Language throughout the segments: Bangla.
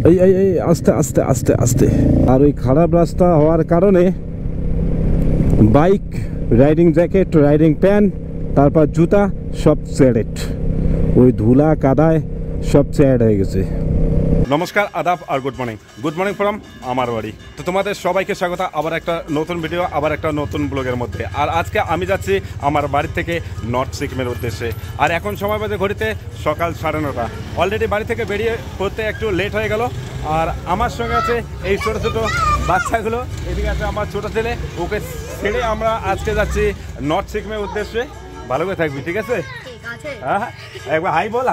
এই আস্তে আস্তে আস্তে আস্তে। আর ওই খারাপ রাস্তা হওয়ার কারণে bike, riding jacket, riding pant, তারপর জুতা সব ছেড়েট, ওই ধুলা কাদায় সব ছেড় হয়ে গেছে। নমস্কার, আদাব আর গুড মর্নিং ফ্রম আমার বাড়ি। তো তোমাদের সবাইকে স্বাগত আবার একটা নতুন ভিডিও, আবার একটা নতুন ব্লগের মধ্যে। আর আজকে আমি যাচ্ছি আমার বাড়ি থেকে নর্থ সিকিমের উদ্দেশ্যে। আর এখন সময় বাজে ঘড়িতে সকাল 9:30। অলরেডি বাড়ি থেকে বেরিয়ে পড়তে একটু লেট হয়ে গেল। আর আমার সঙ্গে আছে এই ছোটো ছোটো বাচ্চাগুলো, এদিকে আছে আমার ছোটো ছেলে। ওকে ছেড়ে আমরা আজকে যাচ্ছি নর্থ সিকিমের উদ্দেশ্যে। ভালো করে থাকবি, ঠিক আছে? হ্যাঁ, একবার হাই বল।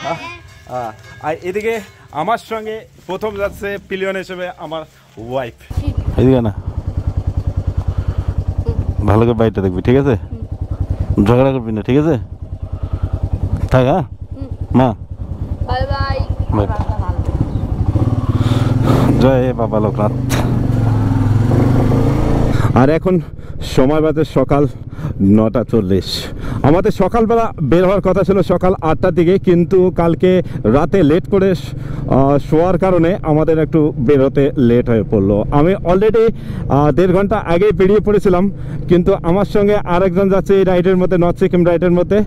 হ্যাঁ, আর এদিকে আমার সঙ্গে প্রথম যাচ্ছে পিলিয়ন হিসেবে আমার ওয়াইফ। এদিকে না, ভালো করে বাইকটা দেখবি, ঠিক আছে? ঝগড়া করবি না, ঠিক আছে? থাক। হ্যাঁ মা, বাই বাই। জয় বাবা লোকনাথ। আর এখন সময় বাজে সকাল 9:40। আমাদের সকালবেলা বের হওয়ার কথা ছিল সকাল 8টার দিকে, কিন্তু কালকে রাতে লেট করে শোয়ার কারণে আমাদের একটু বেরোতে লেট হয়ে পড়লো। আমি অলরেডি 1.5 ঘন্টা আগেই বেরিয়ে পড়েছিলাম, কিন্তু আমার সঙ্গে আরেকজন যাচ্ছে এই রাইডের মধ্যে, নর্থ সিকিম রাইডের মধ্যে।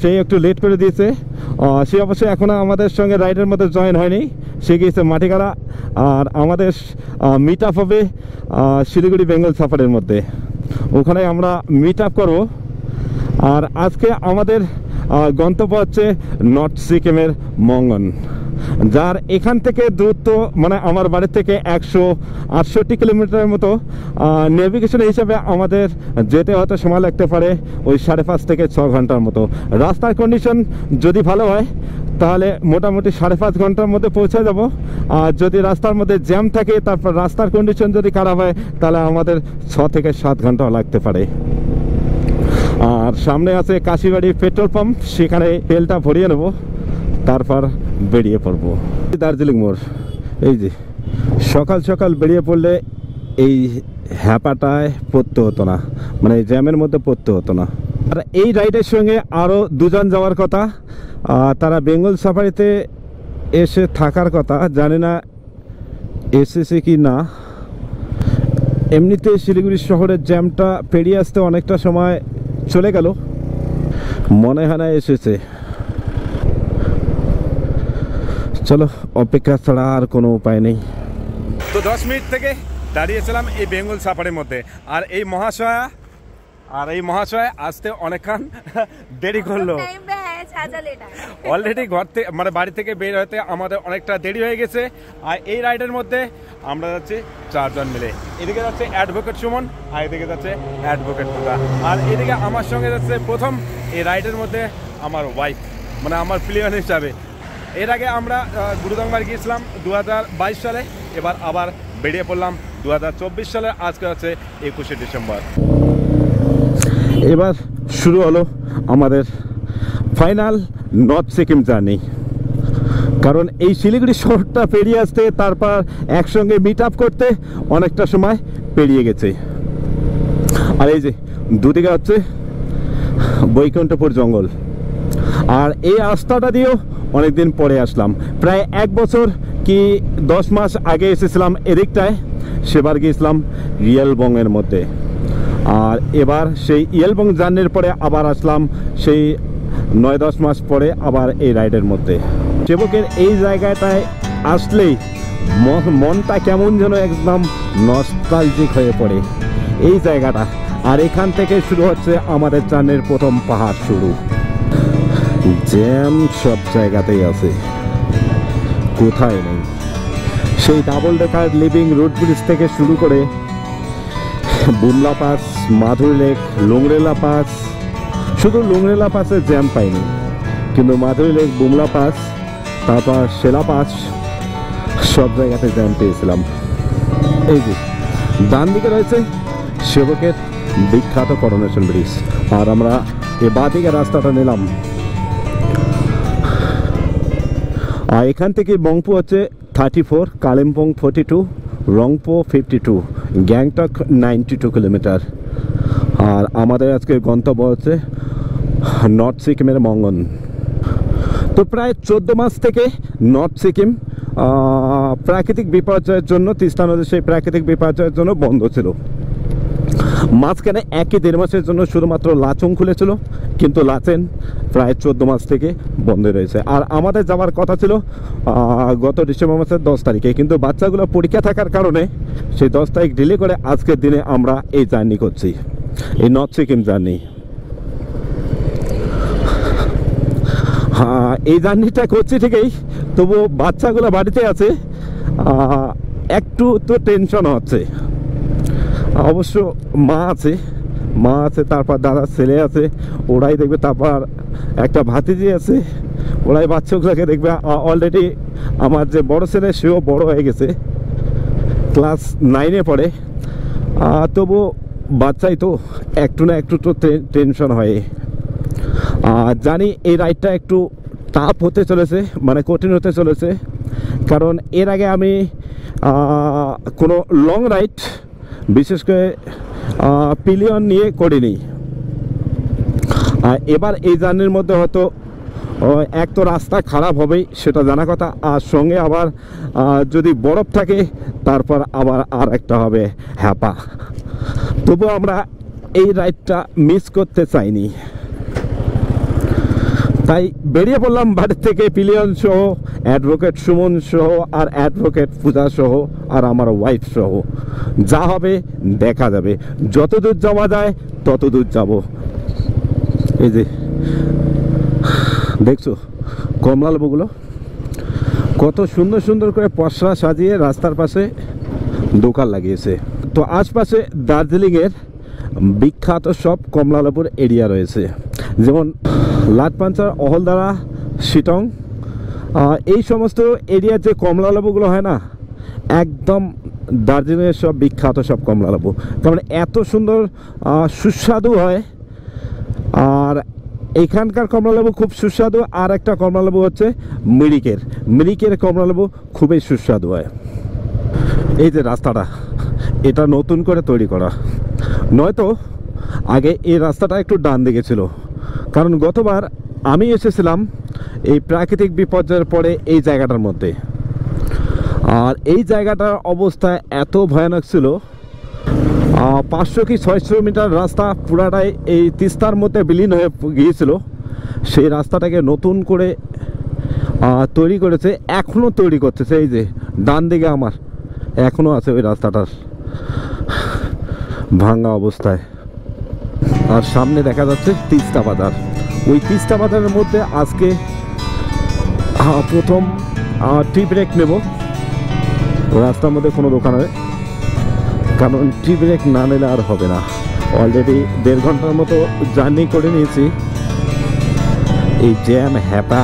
সে একটু লেট করে দিয়েছে। সে অবশ্যই এখনও আমাদের সঙ্গে রাইডের মধ্যে জয়েন হয়নি, সে গিয়েছে মাটিগাড়া। আর আমাদের মিট আপ হবে শিলিগুড়ি বেঙ্গল সাফারির মধ্যে, ওখানে আমরা মিট আপ করবো। আর আজকে আমাদের গন্তব্য হচ্ছে নর্থ সিকিমের মঙ্গন, যার এখান থেকে দূরত্ব মানে আমার বাড়ি থেকে 168 কিলোমিটারের মতো। নেভিগেশন হিসাবে আমাদের যেতে হয়তো সময় লাগতে পারে ওই 5.5 থেকে 6 ঘন্টার মতো। রাস্তার কন্ডিশন যদি ভালো হয় তাহলে মোটামুটি 5.5 ঘন্টার মধ্যে পৌঁছে যাব। আর যদি রাস্তার মধ্যে জ্যাম থাকে, তারপর রাস্তার কন্ডিশন যদি খারাপ হয়, তাহলে আমাদের 6 থেকে 7 ঘন্টাও লাগতে পারে। আর সামনে আছে কাশিবাড়ি পেট্রোল পাম্প, সেখানে তেলটা ভরিয়ে নেব, তারপর বেরিয়ে পড়বো দার্জিলিং মোড়। এই যে সকাল সকাল বেরিয়ে পড়লে এই হ্যাপাটায় পড়তে হতো না, মানে জ্যামের মধ্যে পড়তে হতো না। আর এই রাইডের সঙ্গে আরও 2 জন যাওয়ার কথা, তারা বেঙ্গল সাফারিতে এসে থাকার কথা, জানি না এসেছে কি না। এমনিতে শিলিগুড়ি শহরের জ্যামটা পেরিয়ে আসতে অনেকটা সময় চলে গেল, মনে হয় না এসেছে। চলো, অপেক্ষা ছাড়া আর কোনো উপায় নেই। তো 10 মিনিট থেকে দাঁড়িয়েছিলাম এই বেঙ্গল সাফারির মধ্যে। আর এই মহাশয়া আসতে অনেকক্ষণ দেরি করলো। অলরেডি ঘর থেকে মানে বাড়ি থেকে বের হতে আমাদের অনেকটা দেরি হয়ে গেছে। আর এই রাইডের মধ্যে আমরা যাচ্ছি 4 জন মিলে। এদিকে যাচ্ছে অ্যাডভোকেট সুমন, আর এদিকে যাচ্ছে অ্যাডভোকেট টুকা। আর এদিকে আমার সঙ্গে যাচ্ছে প্রথম এই রাইডের মধ্যে আমার ওয়াইফ, মানে আমার প্লেয়ার হিসাবে। এর আগে আমরা গুরুদংবার গিয়েছিলাম 2022 সালে, এবার আবার বেরিয়ে পড়লাম 2024 সালে। আজকে হচ্ছে 21শে ডিসেম্বর। এবার শুরু হলো আমাদের ফাইনাল নর্থ সিকিম জার্নি। কারণ এই শিলিগুড়ি শহরটা পেরিয়ে আসতে, তারপর একসঙ্গে মিট আপ করতে অনেকটা সময় পেরিয়ে গেছে। আর এই যে দুদিকে হচ্ছে বৈকুণ্ঠপুর জঙ্গল। আর এই রাস্তাটা দিয়েও অনেকদিন পরে আসলাম, প্রায় 1 বছর কি 10 মাস আগে এসেছিলাম এদিকটায়। সেবার গিয়েছিলাম রিয়েলবংয়ের মধ্যে। আর এবার সেই রিয়েলবং জার্নির পরে আবার আসলাম সেই 9-10 মাস পরে আবার এই রাইডের মধ্যে। সেবকের এই জায়গাটায় আসলেই মনটা কেমন যেন একদম নস্টালজিক হয়ে পড়ে এই জায়গাটা। আর এখান থেকে শুরু হচ্ছে আমাদের জার্নির প্রথম পাহাড় শুরু। জ্যাম সব জায়গাতেই আছে, কোথায় নেই। সেই double decker living root bridge থেকে শুরু করে Bumla pass, Madhuri lake, Lungrela pass. শুধু লুংরেলা পাসে জ্যাম পাইনি, কিন্তু মাধুরী লেক, বুমলা পাস, তারপর শেলা পাস, সব জায়গাতে জ্যাম পেয়েছিলাম। এই যে ডান দিকে রয়েছে সেবকের বিখ্যাত করোনেশন ব্রিজ। আর আমরা এই বাঁ দিকে রাস্তাটা নিলাম। আর এখান থেকে বংপু হচ্ছে 34, কালিম্পং 42, রংপো 52, গ্যাংটক 92 কিলোমিটার। আর আমাদের আজকে গন্তব্য হচ্ছে নর্থ সিকিমের মঙ্গন। তো তো প্রায় 14 মাস থেকে নর্থ সিকিম প্রাকৃতিক বিপর্যয়ের জন্য, তিস্তা নদীর সেই প্রাকৃতিক বিপর্যয়ের জন্য বন্ধ ছিল। মাঝখানে 1-1.5 মাসের জন্য শুধুমাত্র লাচুং খুলেছিল, কিন্তু লাচেন প্রায় 14 মাস থেকে বন্ধ রয়েছে। আর আমাদের যাওয়ার কথা ছিল গত ডিসেম্বর মাসের 10 তারিখে, কিন্তু বাচ্চাগুলো পরীক্ষা থাকার কারণে সেই 10 তারিখ ডিলে করে আজকের দিনে আমরা এই জার্নি করছি, এই নর্থ সিকিম জার্নি। হ্যাঁ, এই জার্নিটা করছি ঠিকই, তবুও বাচ্চাগুলো বাড়িতে আছে, একটু তো টেনশন হচ্ছে। অবশ্য মা আছে, তারপর দাদার ছেলে আছে, ওরাই দেখবে, তারপর একটা ভাতিজি আছে, ওরাই বাচ্চাগুলোকে দেখবে। অলরেডি আমার যে বড় ছেলে সেও বড় হয়ে গেছে, ক্লাস 9-এ পড়ে, তবু বাচ্চাই তো একটু না একটু তো টেনশন হয়। জানি এই রাইডটা একটু টাফ হতে চলেছে, মানে কঠিন হতে চলেছে, কারণ এর আগে আমি কোনো লং রাইড, বিশেষ করে পিলিয়ন নিয়ে করিনি। এবার এই জার্নির মধ্যে হয়তো এক তো রাস্তা খারাপ হবেই, সেটা জানা কথা, আর সঙ্গে আবার যদি বরফ থাকে তারপর আবার আর একটা হবে হ্যাপা। তবু আমরা এই রাইডটা মিস করতে চাইনি, তাই বেরিয়ে পড়লাম বাড়ি থেকে, পিলিয়ন সহ, অ্যাডভোকেট সুমন সহ, আর অ্যাডভোকেট পূজা সহ, আর আমার ওয়াইফ সহ। যা হবে দেখা যাবে, যত দূর যাওয়া যায় তত দূর যাব। এই যে দেখছো কমলা লেবুগুলো কত সুন্দর সুন্দর করে পসরা সাজিয়ে রাস্তার পাশে দোকান লাগিয়েছে। তো আশপাশে দার্জিলিংয়ের বিখ্যাত সব কমলা লেবুর এরিয়া রয়েছে, যেমন লাটপাঞ্চার, অহলদারা, শিটং, এই সমস্ত এরিয়ার যে কমলা লেবুগুলো হয় না, একদম দার্জিলিংয়ের সব বিখ্যাত সব কমলা লেবু, কারণ এত সুন্দর সুস্বাদু হয়। আর এখানকার কমলা লেবু খুব সুস্বাদু। আর একটা কমলা লেবু হচ্ছে মিরিকের কমলা লেবু খুবই সুস্বাদু হয়। এই যে রাস্তাটা, এটা নতুন করে তৈরি করা, নয়তো আগে এই রাস্তাটা একটু ডান দিকে ছিল, কারণ গতবার আমি এসেছিলাম এই প্রাকৃতিক বিপর্যয়ের পরে এই জায়গাটার মধ্যে, আর এই জায়গাটার অবস্থা এত ভয়ানক ছিল। 500 কি 600 মিটার রাস্তা পুরাটাই এই তিস্তার মধ্যে বিলীন হয়ে গিয়েছিল। সেই রাস্তাটাকে নতুন করে তৈরি করেছে, এখনও তৈরি করতেছে। এই যে ডান দিকে আমার এখনও আছে ওই রাস্তাটার ভাঙা অবস্থায়। আর সামনে দেখা যাচ্ছে তিস্তা বাজার। ওই তিস্তা বাজারের মধ্যে আজকে প্রথম টি ব্রেক নেব। রাস্তার মধ্যে কোনো দোকানে, কারণ টি ব্রেক না নিলে আর হবে না। অলরেডি 1.5 ঘন্টার মতো জার্নি করে নিয়েছি। এই জ্যাম, হ্যাপা,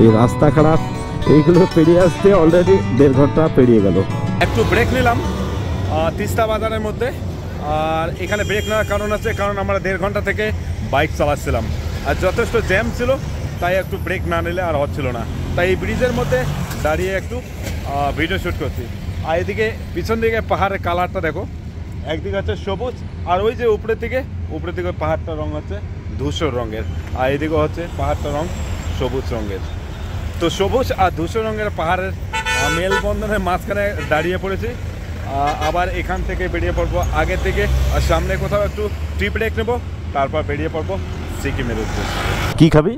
এই রাস্তা খারাপ, এইগুলো পেরিয়ে আসতে অলরেডি 1.5 ঘন্টা পেরিয়ে গেল। একটু ব্রেক নিলাম তিস্তা বাজারের মধ্যে। আর এখানে ব্রেক নেওয়ার কারণ আছে, কারণ আমরা 1.5 ঘন্টা থেকে বাইক চালাচ্ছিলাম, আর যথেষ্ট জ্যাম ছিল, তাই একটু ব্রেক না নিলে আর হচ্ছিল না। তাই এই ব্রিজের মধ্যে দাঁড়িয়ে একটু ভিডিও শ্যুট করছি। আর এদিকে পিছন দিকে পাহাড়ের কালারটা দেখো, একদিকে হচ্ছে সবুজ, আর ওই যে উপরের দিকে পাহাড়টার রং হচ্ছে ধূসর রঙের, আর এদিকে হচ্ছে পাহাড়টার রং সবুজ রঙের। তো সবুজ আর ধূসর রঙের পাহাড়ের মেলবন্ধনের মাঝখানে দাঁড়িয়ে পড়েছি। আবার এখান থেকে বেরিয়ে পড়বো আগে থেকে, আর সামনে কোথাও একটু ট্রিপ ব্রেক নেবো, তারপর বেরিয়ে পড়বো সিকিমের উদ্দেশ্যে। কি খাবি?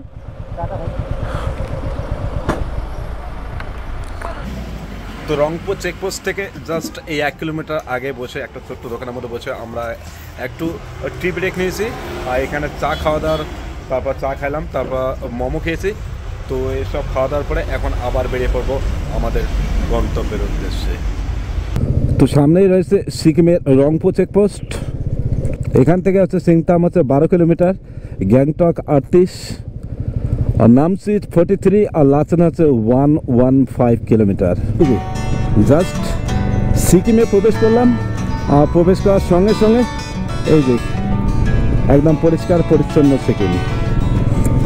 তো রংপুর চেকপোস্ট থেকে জাস্ট এই 1 কিলোমিটার আগে বসে একটা ছোট্ট দোকানের মধ্যে বসে আমরা একটু টি ব্রেক নিয়েছি। আর এখানে চা খাওয়া দাওয়ার, তারপর চা খাইলাম, তারপর মোমো খেয়েছি। তো এইসব খাওয়া দাওয়ার পরে এখন আবার বেরিয়ে পড়বো আমাদের গন্তব্যের উদ্দেশ্যে। তো সামনেই রয়েছে সিকিমের রংপুর চেকপোস্ট। এখান থেকে হচ্ছে সিংতাম হচ্ছে 12 কিলোমিটার, গ্যাংটক 38, আর নামসি 43, আর লাচেন হচ্ছে 115 কিলোমিটার। জাস্ট সিকিমে প্রবেশ করলাম। আর প্রবেশ করার সঙ্গে সঙ্গে এই যে একদম পরিষ্কার পরিচ্ছন্ন সিকিম,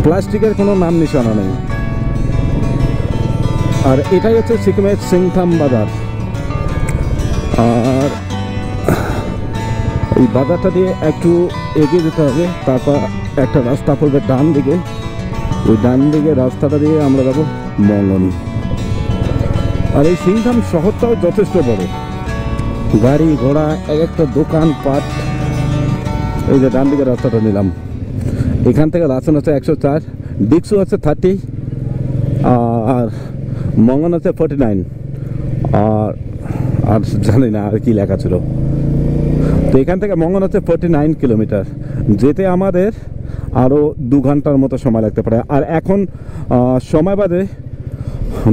প্লাস্টিকের কোনো নাম নিশানা নেই। আর এটাই হচ্ছে সিকিমের সিংথাম বাজার। আর এই বাজারটা দিয়ে একটু এগিয়ে যেতে হবে, তারপর একটা রাস্তা পড়বে ডান দিকে, ওই ডান দিকে রাস্তাটা দিয়ে আমরা যাবো মঙ্গন। আর এই সিংধাম শহরটাও যথেষ্ট বড়, গাড়ি ঘোড়া এক একটা দোকান পাট। এই যে ডান দিকে রাস্তাটা নিলাম, এখান থেকে লাসন আছে 104, ডিক্সু আছে 30, আর মঙ্গন আছে 49, আর জানি না আর কি লেখা ছিল। তো এখান থেকে মঙ্গন আছে 49 কিলোমিটার, যেতে আমাদের আরও 2 ঘন্টার মতো সময় লাগতে পারে। আর এখন সময় বাদে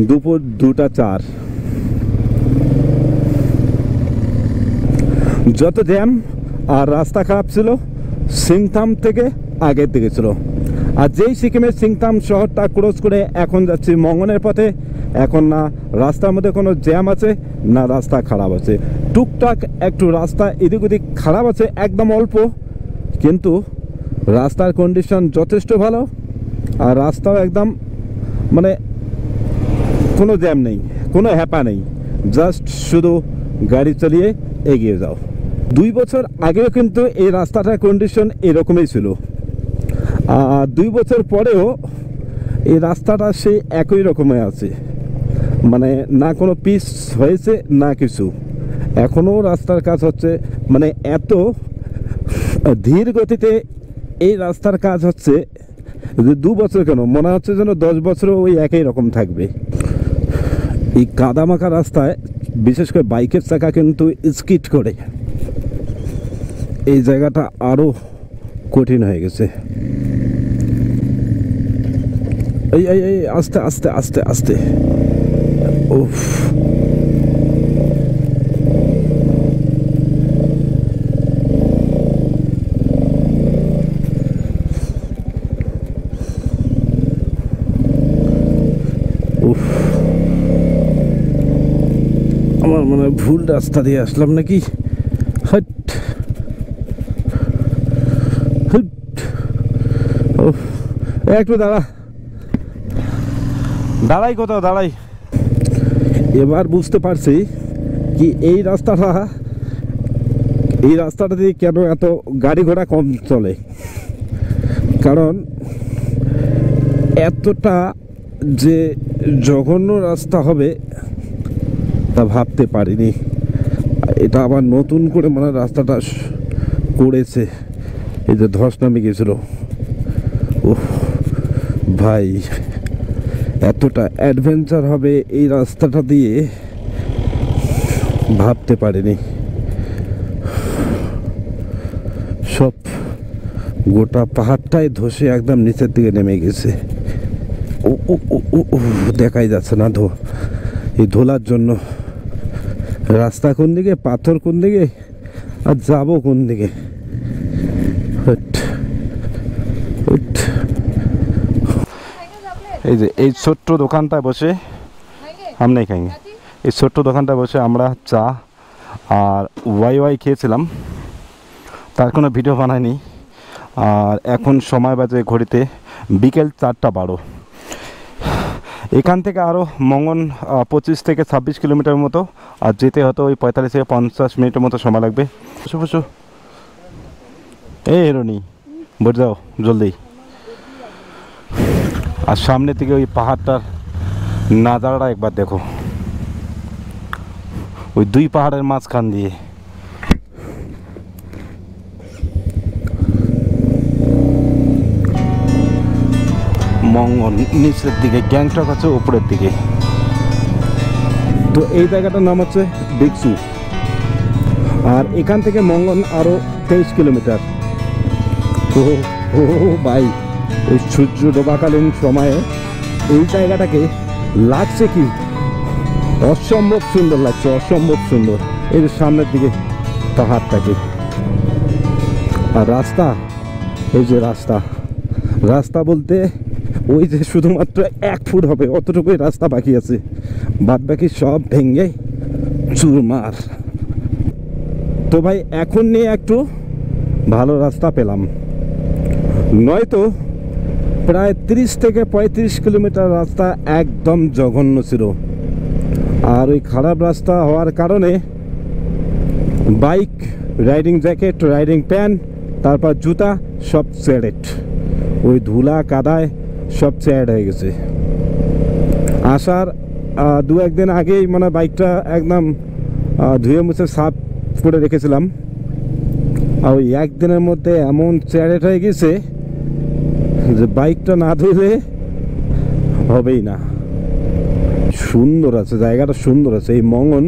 দুপুর 2টা 4। যত জ্যাম আর রাস্তা খারাপ ছিল সিংথাম থেকে আগের দিকে ছিল। আর যেই সিকিমের সিংথাম শহরটা ক্রস করে এখন যাচ্ছি মঙ্গনের পথে, এখন না রাস্তার মধ্যে কোনো জ্যাম আছে না রাস্তা খারাপ আছে। টুকটাক একটু রাস্তা এদিক ওদিক খারাপ আছে, একদম অল্প, কিন্তু রাস্তার কন্ডিশন যথেষ্ট ভালো। আর রাস্তাও একদম মানে কোনো জ্যাম নেই, কোনো হ্যাপা নেই, জাস্ট শুধু গাড়ি চালিয়ে এগিয়ে যাও। 2 বছর আগেও কিন্তু এই রাস্তাটার কন্ডিশন এরকমই ছিল, আর 2 বছর পরেও এই রাস্তাটা সেই একই রকমই আছে, মানে না কোনো পিচ হয়েছে না কিছু। এখনও রাস্তার কাজ হচ্ছে, মানে এত ধীর গতিতে এই রাস্তার কাজ হচ্ছে যে 2 বছর কেন, মনে হচ্ছে যেন 10 বছরও ওই একই রকম থাকবে। এই কাদামাখা রাস্তায় বিশেষ করে বাইকের চাকা কিন্তু স্কিড করে, এই জায়গাটা আরও কঠিন হয়ে গেছে। এই এই এই আস্তে আস্তে আস্তে আস্তে, উফ উফ, আমার মনে হয় ভুল রাস্তা দিয়ে আসলাম নাকি। হট হট, উফ, একটু দাঁড়াই কোথাও দাঁড়াই। এবার বুঝতে পারছি কি এই রাস্তাটা দিয়ে কেন এত গাড়ি ঘোড়া কম চলে, কারণ এতটা যে জঘন্য রাস্তা হবে তা ভাবতে পারিনি। এটা আবার নতুন করে মানে রাস্তাটা করেছে, এই যে ধস নামে গেছিল। ও ভাই, এতটা অ্যাডভেঞ্চার হবে এই রাস্তাটা দিয়ে ভাবতে পারিনি। সব গোটা পাহাড়টাই ধসে একদম নিচের দিকে নেমে গেছে। ও ও ও ও, দেখাই যাচ্ছে না এই ধোলার জন্য। রাস্তা কোন দিকে, পাথর কোন দিকে, আর যাবো কোন দিকে। এই যে এই ছোট্ট দোকানটায় বসে আমরা খাইনি, এই ছোট্ট দোকানটায় বসে আমরা চা আর ওয়াই খেয়েছিলাম, তার কোনো ভিডিও বানাইনি। আর এখন সময় বাজে ঘড়িতে বিকেল 4টা 12। এখান থেকে আরও মঙ্গন 25 থেকে 26 কিলোমিটার মতো, আর যেতে হয়তো ওই 45 থেকে 50 মিনিটের মতো সময় লাগবে। বসো বসো, এই হেরোনি বসে যাও জলদি। আর সামনে থেকে ওই পাহাড়টার নাজারাটা একবার দেখো, ওই 2 পাহাড়ের মাঝখান দিয়ে। মঙ্গন নিচের দিকে, গ্যাংটক আছে উপরের দিকে। তো এই জায়গাটার নাম হচ্ছে ডিক্সু, আর এখান থেকে মঙ্গন আরও 23 কিলোমিটার। ও ভাই, এই সূর্য ডোবাকালীন সময়ে এই জায়গাটাকে লাগছে কি অসম্ভব সুন্দর লাগছে, অসম্ভব সুন্দর। এই যে সামনের দিকে পাহাড়টাকে, আর রাস্তা, এই যে রাস্তা বলতে ওই যে শুধুমাত্র 1 ফুট হবে অতটুকুই রাস্তা বাকি আছে, বাদ বাকি সব ভেঙে চুরমার। তো ভাই এখন নিয়ে একটু ভালো রাস্তা পেলাম, নয়তো প্রায় 30 থেকে 35 কিলোমিটার রাস্তা একদম জঘন্য ছিল। আর ওই খারাপ রাস্তা হওয়ার কারণে bike, riding jacket, riding pant, তারপর জুতা সব সেডেড। ওই ধুলা কাদায় সব চ্যাড হয়ে গেছে। আসার দু একদিন আগেই মানে বাইকটা একদম ধুয়ে মুছে সাফ করে রেখেছিলাম, আর ওই একদিনের মধ্যে এমন চ্যাড হয়ে গেছে যে বাইকটা না ধুলে হবেই না। সুন্দর আছে জায়গাটা, সুন্দর আছে। এই মঙ্গন,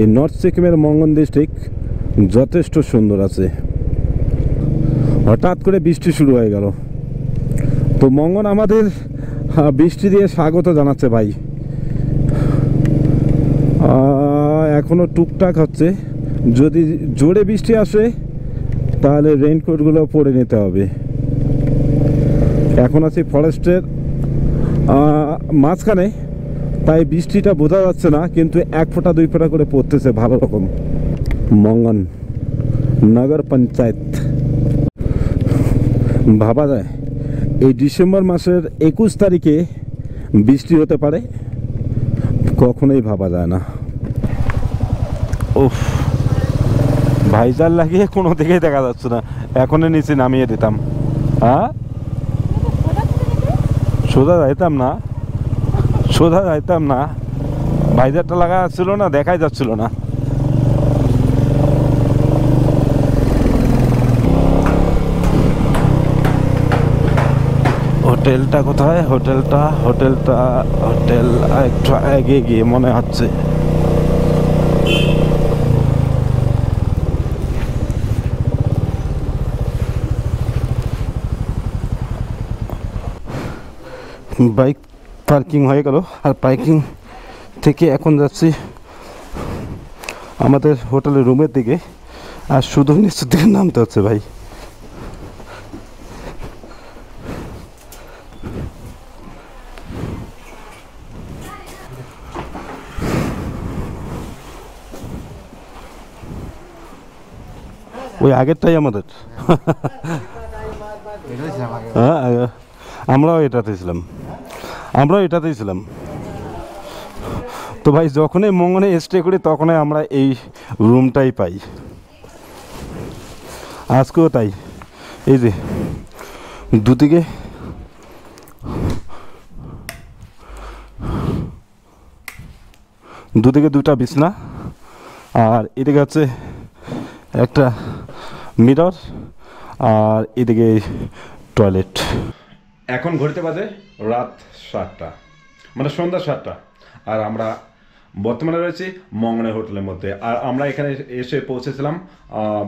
এই নর্থ সিকিমের মঙ্গন ডিস্ট্রিক্ট যথেষ্ট সুন্দর আছে। হঠাৎ করে বৃষ্টি শুরু হয়ে গেল, তো মঙ্গন আমাদের বৃষ্টি দিয়ে স্বাগত জানাচ্ছে ভাই। এখনো টুকটাক হচ্ছে, যদি জোরে বৃষ্টি আসে তাহলে রেইনকোটগুলো পরে নিতে হবে। এখন আছি ফরেস্টের মাঝখানে, তাই বৃষ্টিটা বোঝা যাচ্ছে না, কিন্তু 1 ফোঁটা 2 ফোঁটা করে পড়তেছে ভালো রকম। মঙ্গন নগর পঞ্চায়েত। ভাবা যায় এই ডিসেম্বর মাসের 21 তারিখে বৃষ্টি হতে পারে, কখনোই ভাবা যায় না। উফ, ভাইজার লাগিয়ে কোনো দিকেই দেখা যাচ্ছে না, এখনই নিচে নামিয়ে দিতাম। হ্যাঁ, সোজা যাইতাম না, সোজা যাইতাম না, ভাইজারটা লাগা যাচ্ছিল না, দেখাই যাচ্ছিল না। হোটেলটা কোথায়? হোটেলটা হোটেল একটু এগিয়ে গিয়ে মনে হচ্ছে। বাইক পার্কিং হয়ে গেল, আর পার্কিং থেকে এখন যাচ্ছি আমাদের হোটেলের রুমের দিকে, আর শুধু নিচের দিকে নামতে হচ্ছে ভাই। ওই আগেরটাই আমাদের। হ্যাঁ, আমরাও এটাতেই ছিলাম। তো ভাই যখনই মঙ্গনে স্টে করি তখনই আমরা এই রুমটাই পাই, আজকেও তাই। এই যে দুদিকে 2টা বিছনা, আর এদিকে হচ্ছে একটা মিরর, আর এদিকে টয়লেট। এখন ঘড়িতে বাজে রাত 7টা, মানে সন্ধ্যা 7টা, আর আমরা বর্তমানে রয়েছি মঙ্গনের হোটেলের মধ্যে। আর আমরা এখানে এসে পৌঁছেছিলাম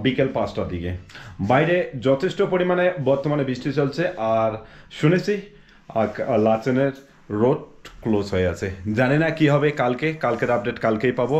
বিকেল 5টার দিকে। বাইরে যথেষ্ট পরিমাণে বর্তমানে বৃষ্টি চলছে, আর শুনেছি লাচেনের রোড ক্লোজ হয়ে আছে। জানি না কি হবে কালকের আপডেট কালকেই পাবো।